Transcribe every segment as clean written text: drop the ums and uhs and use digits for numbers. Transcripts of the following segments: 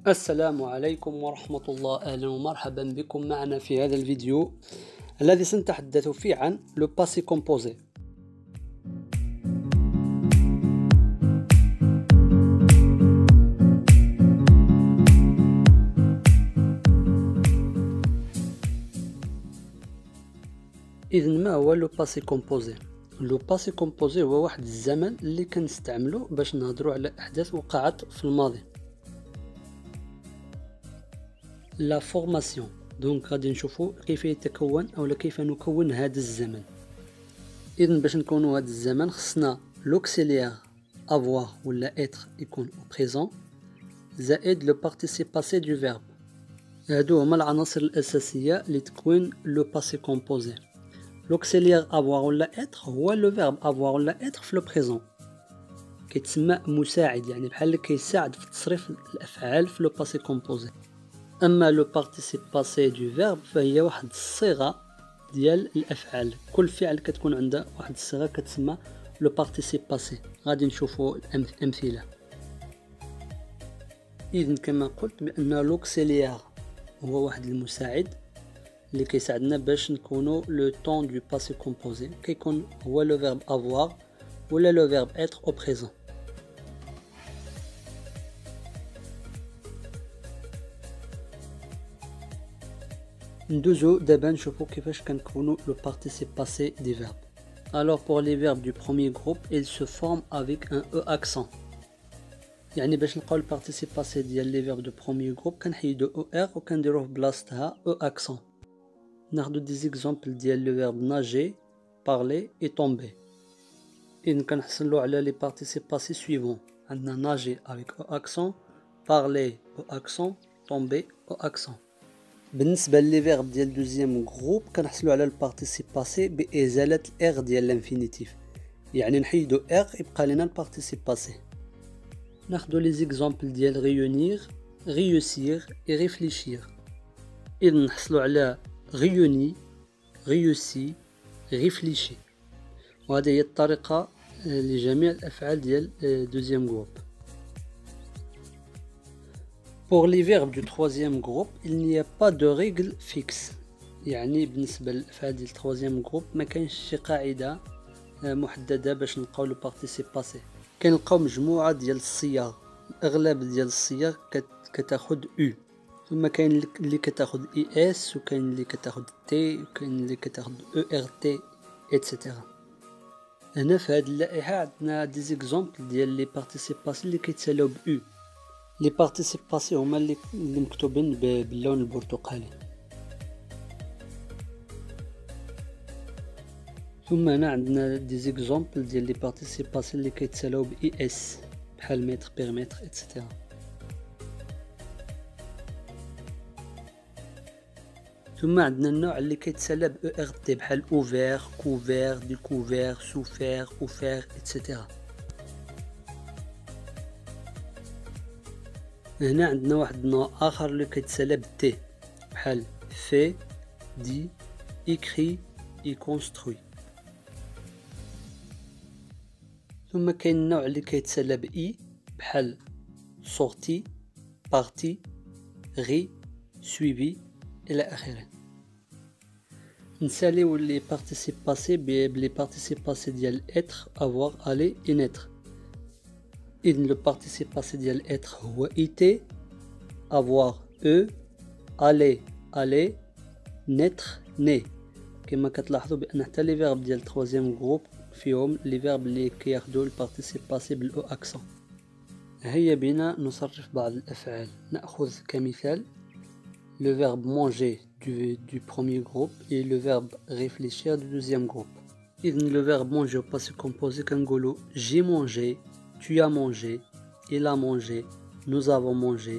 السلام عليكم ورحمة الله. أهلا ومرحبا بكم معنا في هذا الفيديو الذي سنتحدث فيه عن le passé composé. إذن ما هو le passé composé؟ لو باسي كومبوزي هو واحد الزمن اللي كنستعملو باش نهضروا على احداث وقعت في الماضي. لا فورماسيون دونك غادي نشوفوا كيف يتكون اولا كيف نكون هذا الزمن. اذا باش نكونوا هذا الزمن خصنا لوكسيليير افوار ولا اتر يكون او بريزون زائد لو بارتيسيب باسي دو فيرب. هادو هما العناصر الاساسيه لتكوين لو باسي كومبوزي. لوكسيليير افوار ولا اتر هو لو فيرب افوار ولا اتر في لو بريزون، كيتسمى مساعد، يعني بحال اللي كيساعد في تصريف الافعال في لو باسي كومبوزي. اما لو بارتيسيب باسي دو فيرب فهي واحد الصيغه ديال الافعال، كل فعل كتكون عنده واحد الصيغه كتسمى لو بارتيسيب باسي. غادي نشوفوا الامثله. اذا كما قلت بان لوكسيليير هو واحد المساعد اللي كيساعدنا باش نكونوا لو طون دو باسي كومبوزي، كيكون هو لو فيرب افوار ولا لو فيرب اتر او بريزون. ندوزو دابا نشوفو كيفاش كنكونوا لو بارتيسيب باسي دي فيرب. Alors pour les verbes du premier groupe, ils se forment avec un e accent. يعني باش نلقاو البارتيسيب باسي ديال لي فيرب دو بروميير جروب كنحيدو او ار وكنديروه في بلاصتها او اكسون. ناخدو دي زيكزامبل ديال لو فيرب ناجي، بارلي اي طومبي. اذا كنحصلو على لي بارتيسيب باسي سويفون، عندنا ناجي افيك او اكسون، بارلي او اكسون، طومبي او اكسون. بالنسبه لي فيرب ديال دوزيام جروب كنحصلو على البارتيسيب باسي بازاله الار ديال الانفينيتيف، يعني نحيدو ار يبقى لنا البارتيسيب باسي. ناخدو لي زيكزامبل ديال ريونير، ريوسير اي ريفليشير. اذا نحصلو على ريوني، ريوسي، ريفليشي، وهذه هي الطريقه لجميع الافعال ديال دوزيام جروب. Pour les verbes du troisième groupe, il n'y a pas de règle fixe. يعني بالنسبة للأفعال ديال التروازيام جروب ما كاينش شي قاعدة محددة باش نلقاو لو بارتيسيب باسي. كنلقاو مجموعة ديال الصيغ، الأغلب ديال الصيغ كتاخد او، ثم كاين اللي كتاخد اي اس، وكاين اللي كتاخد تي، وكاين اللي كتاخد او ار تي اتسيتيرا. هنا في هاد اللائحة عندنا دي زيكزامبل ديال لي بارتيسيب باسي اللي كيتسالاو ب او. لي بارتيسيب باسي هما اللي مكتوبين باللون البرتقالي. ثم هنا عندنا دي زيكزامبل ديال لي بارتيسيب باسي اللي كيتسالاو ب اي اس بحال متر، بيرمتر اتسيتيرا. ثم عندنا النوع اللي كيتسالى ب او ار تي بحال اوفير، كوفير، ديكوفير، سوفير، اوفير اتسيتيرا. هنا عندنا واحد النوع اخر اللي كيتسالى بالتي بحال في، دي، écrit et construit. ثم كاين النوع اللي كيتسالى باي بحال sorti، parti، ri، suivi الى اخره. نساليو لي بارتيسيب باسي بلي بارتيسيب باسي ديال être، avoir، aller et naître. إذن لو بارتيسيب باسي ديال être هو été، avoir e، aller aller، naître né. كما كتلاحظوا بان حتى لي فيرب ديال التروازيام جروب فيهم لي فيرب اللي كياخدوا البارتيسيب باسي بالاو اكسون. هيا بنا نصرف بعض الافعال. ناخذ كمثال le verbe manger du premier groupe et le verbe réfléchir du deuxième groupe. إذن le verbe manger au passé composé كنقولوا j'ai mangé، tu as mangé، il a mangé، nous avons mangé،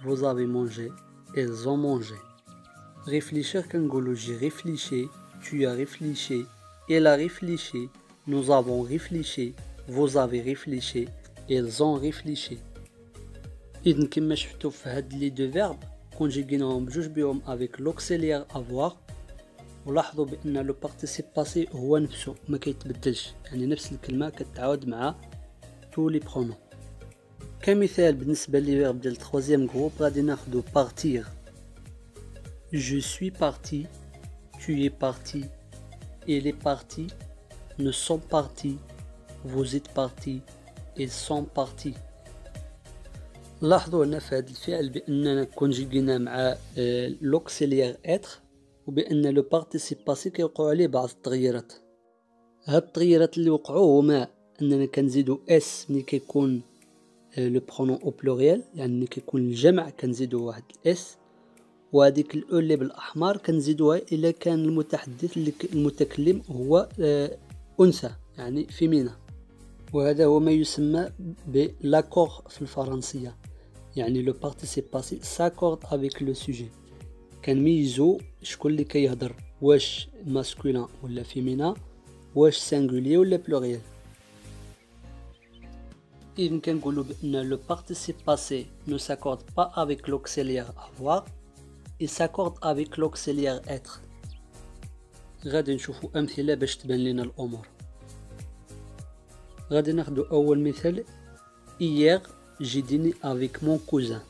vous avez mangé، ils ont mangé. Réfléchir كنقولوا j'ai réfléchi، tu as réfléchi، il a réfléchi، nous avons réfléchi، vous avez réfléchi، ils ont réfléchi. إذن كما شفتوا في هاد لي دو فيرب كونجيغيناهم بجوج بهم افيك لوكسيليير افوار، ولاحظوا بان لو بارتيسيب باسي هو نفسه ما كيتبدلش، يعني نفس الكلمه كتعاود مع تو لي برونون. كمثال بالنسبة للفيرب ديال التخوازيام جروب غادي ناخدو partir. Je suis parti, tu es parti, il est parti, nous sommes partis, vous êtes partis, ils sont partis. لاحظوا هنا في هذا الفعل بأننا كونجيغينا مع لوكسيليير اتر، وبأن لو بارتيسيب باسي كيوقعوا عليه بعض التغييرات. هاد التغييرات اللي وقعوا هما أننا كنزيدو اس ملي كيكون لو برونون او بلوريال، يعني ملي كيكون الجمع كنزيدو واحد الاس، وهذيك الاو اللي بالاحمر كنزيدوها الا كان المتحدث المتكلم هو انثى يعني فيمينا، وهذا هو ما يسمى بلاكور في الفرنسيه، يعني لو بارتيسيب باسي ساكورد افيك لو سوجي، كنميزو شكون اللي كيهضر، واش ماسكولين ولا فيمينا، واش سانغولي ولا بلوريال. إذن كنقولو بأن le participe passé ne s'accorde pas avec l'auxiliaire avoir, il s'accorde avec l'auxiliaire être. غادي نشوفو أمثلة باش تبان لنا الأمور. غادي ناخدو أول مثال hier j'ai dîné avec mon cousin،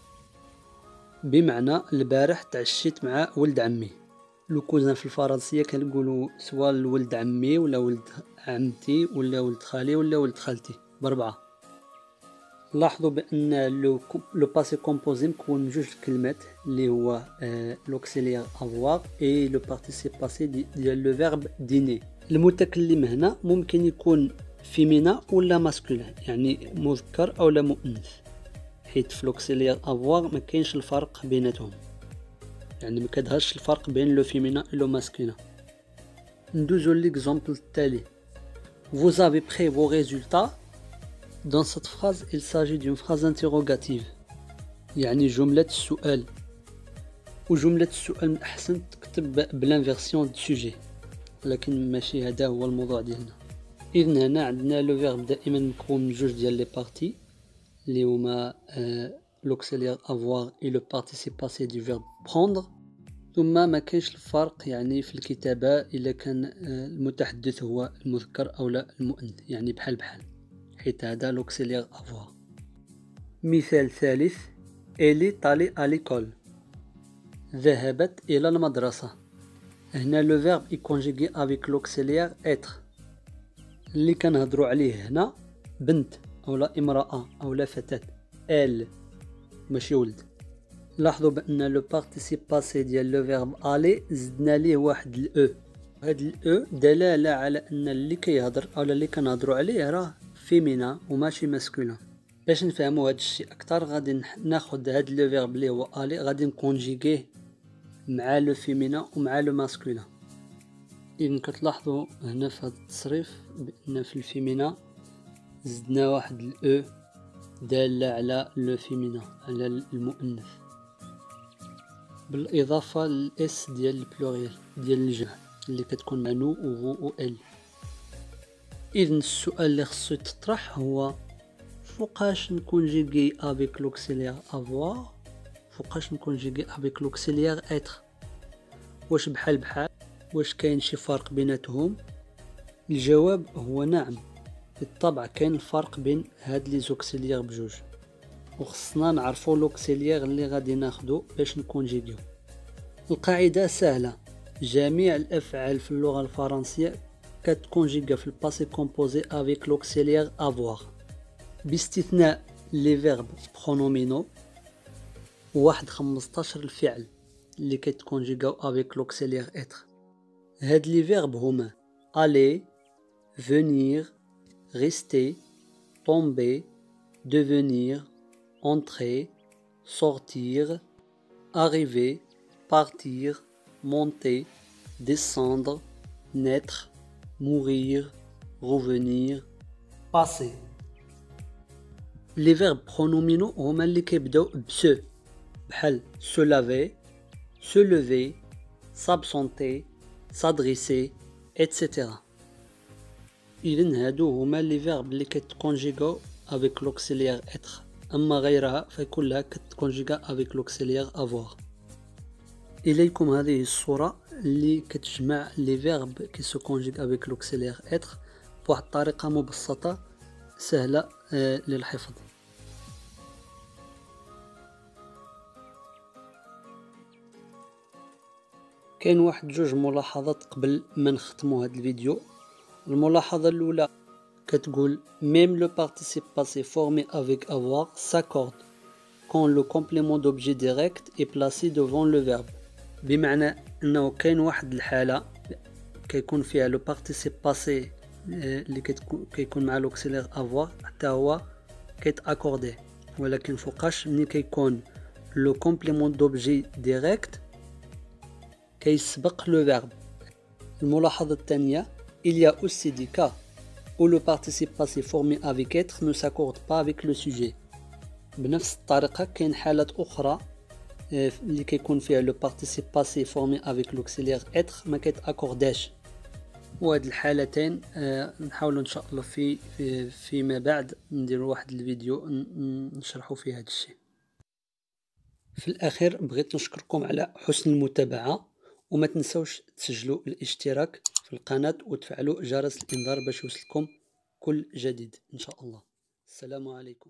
بمعنى البارح تعشيت مع ولد عمي. لو كوزان في الفرنسية كنقولو سواء ولد عمي ولا ولد عمتي ولا ولد خالي ولا ولد خالتي بربعة. لاحظوا بأن لو باسي كومبوزي مكون من جوج كلمات اللي هو لوكسيليير افوار اي لو بارتيسيب باسي ديال لو فيرب ديني. المتكلم هنا ممكن يكون فيمينا ولا ماسكولين، يعني مذكر او لا مؤنث، حيت في لوكسيليير افوار ما كاينش الفرق بيناتهم، يعني ما كدهرش الفرق بين لو فيمينا و لو ماسكولين. ندوزو ليكزامبل التالي. Vous avez pris vos résultats. Dans cette phrase, il s'agit d'une phrase interrogative، يعني جملة السؤال، وجملة السؤال من الأحسن تكتب بلانفيرسيون دو سوجي، لكن ماشي هذا هو الموضوع ديالنا. إذن هنا عندنا لو فيرب دائما مكون من جوج ديال لي بارتي اللي هما لوكسيليير افوار اي لو بارتيسيب باسي دو فيرب بروندر، ثم ما كاينش الفرق يعني في الكتابة إلا كان المتحدث هو المذكر أو لا المؤنث، يعني بحال بحال، حيت هذا لوكسيليير افوار. مثال ثالث elle est allée à l'école، ذهبت إلى المدرسة. هنا لو فيرب est conjugué avec l'auxiliaire être، اللي كنهضروا عليه هنا بنت أو لا امرأة أو لا فتاة، elle ماشي ولد. لاحظوا بأن لو بارتيسيب باسي ديال لو فيرب aller زدنا ليه واحد الأو، هاد الأو دلالة على أن اللي كيهضر أو اللي كنهضروا عليه راه فيمينا وماشي ماسكولين. باش نفهموا هاد الشيء اكثر غادي ناخذ هاد لو فيرب اللي هو الي غادي نكونجيغيه مع لو فيمينا ومع لو ماسكولين. اذا كتلاحظوا هنا في هاد التصريف بان في الفيمينا زدنا واحد الاو داله على لو فيمينا على المؤنث، بالاضافه للاس ديال البلوريال ديال الجمع اللي كتكون مع نو و فو و ال. اذا السؤال اللي خصو يتطرح هو فوقاش نكونجيغي افيك لوكسيليير افوار، فوقاش نكونجيغي افيك لوكسيليير اتر، واش بحال بحال، واش كاين شي فرق بيناتهم؟ الجواب هو نعم، بالطبع كاين الفرق بين هاد لي زوكسيليير بجوج، وخصنا نعرفو لوكسيليير اللي غادي ناخدو باش نكونجيغيو. القاعده سهله، جميع الافعال في اللغه الفرنسيه كتكونجيغا في الباسي كومبوزي افيك لوكسيليير افوار، باستثناء لي فيرب برونومينو وواحد 15 الفعل اللي كيتكونجيغاو افيك لوكسيليير اتر. هاد لي فيرب هما aller, venir, rester, tomber, devenir, entrer, sortir, arriver, partir, monter, descendre, naître, mourir, revenir, passer. لي فيرب برونومينو هما اللي كيبداو بسو، بحال se laver, se lever, s'absenter, s'adresser, etc. إذن هادو هما لي فيرب اللي كتكونجيغاو افيك لوكسيليير اتر، اما غيرها فكلها كتكونجيغا افيك لوكسيليير افوار. اليكم هذه الصورة اللي كتجمع لي فيرب كي سو كونجيغ افيك لوكسيليير اتر بواحد الطريقة مبسطة سهلة للحفظ. كاين واحد جوج ملاحظات قبل ما نختموا هذا الفيديو. الملاحظة الأولى كتقول même le participe passé formé avec avoir s'accorde quand le complément d'objet direct est placé devant le verbe. بمعنى انه كاين واحد الحالة كيكون فيها لو بارتيسيب باسي اللي كيكون مع لوكسيلير افوار حتى هو كيتاكوردي، ولكن فوقاش ملي كيكون لو كومبليمون دوبجي ديريكت كيسبق لو فيرب. الملاحظة الثانية il y a aussi des cas où le participe passé formé avec être ne s'accorde pas avec le sujet. بنفس الطريقة كاين حالات أخرى اللي كيكون فيها لو بارتيسيب باسي فورمي افيك لوكسيلير اتر ما كيتاكورداش. وهاد الحالتين نحاولوا ان شاء الله فيما بعد ندير واحد الفيديو نشرحوا فيه هذا الشيء. في الاخير بغيت نشكركم على حسن المتابعة، وما تنسوش تسجلوا الاشتراك في القناة وتفعلوا جرس الانذار باش يوصلكم كل جديد ان شاء الله. السلام عليكم.